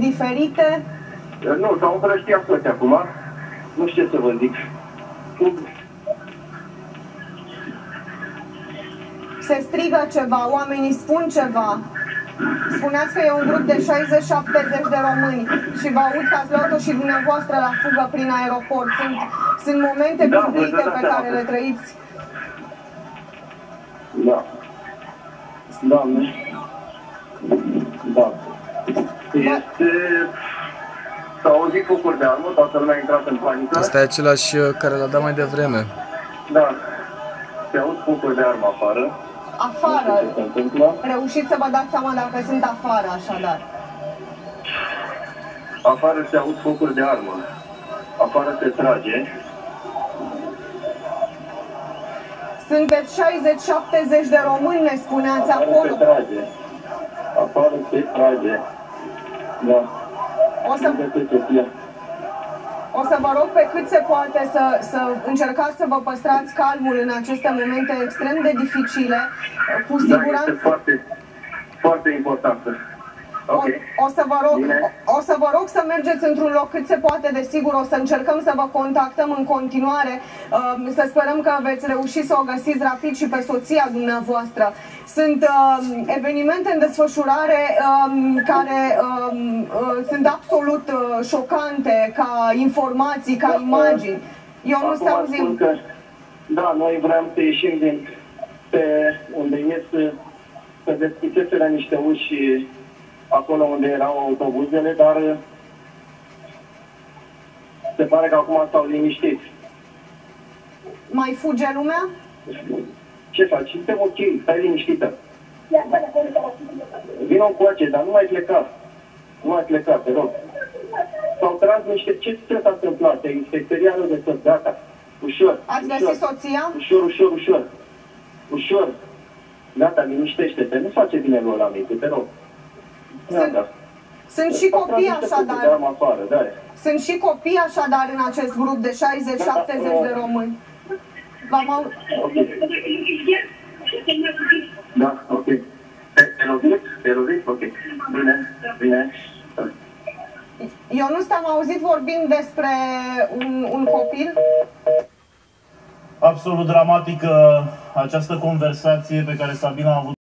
diferite? Nu, s-au împrăștiat toate acum. Nu știu ce să vă zic. Se strigă ceva, oamenii spun ceva. Spuneați că e un grup de 60-70 de români și vă aud că ați luat-o și dumneavoastră la fugă prin aeroport. Sunt momente cumplite pe care le trăiți. Da. Doamne. Da. Este... S-au auzit focuri de armă, toată lumea a intrat în panică. Asta e același care l-a dat mai devreme. Da. Se aud focuri de armă afară. Afară? Reușiți să vă dați seama dacă sunt afară, așadar. Afară se aud focuri de armă. Afară se trage. Sunteți 60-70 de români, ne spuneați afară acolo. Se trage. Afară se trage. Da. O să vă rog pe cât se poate să încercați să vă păstrați calmul în aceste momente extrem de dificile. Cu siguranță... Da, este foarte, foarte importantă. Okay. O să vă rog să mergeți într-un loc cât se poate de sigur. O să încercăm să vă contactăm în continuare. Să sperăm că veți reuși să o găsiți rapid și pe soția dumneavoastră. Sunt evenimente în desfășurare care sunt absolut șocante ca informații, ca imagini. Eu nu stau auzim. Da, noi vrem să ieșim din pe unde ies, să deschiseseră niște uși acolo unde erau autobuzele, dar se pare că acum s-au liniștit. Mai fuge lumea? Ce faci? Suntem ok, stai liniștită. Vino încoace, dar nu mai pleca. Nu mai pleca, te rog. S-au tras niște... Ce s-a întâmplat? E serialul de tot, gata. Ușor. Ați găsit soția? Ușor, ușor, ușor. Ușor. Gata, liniștește-te. Nu face bine lui ăla micu, te rog. Sunt și copii așadar. Sunt și copii așadar în acest grup de 60-70 de români. V-am Da, ok. Te lovit? Ok. Bine, bine. Eu nu am auzit vorbind despre un copil? Absolut dramatică această conversație pe care Sabina a avut.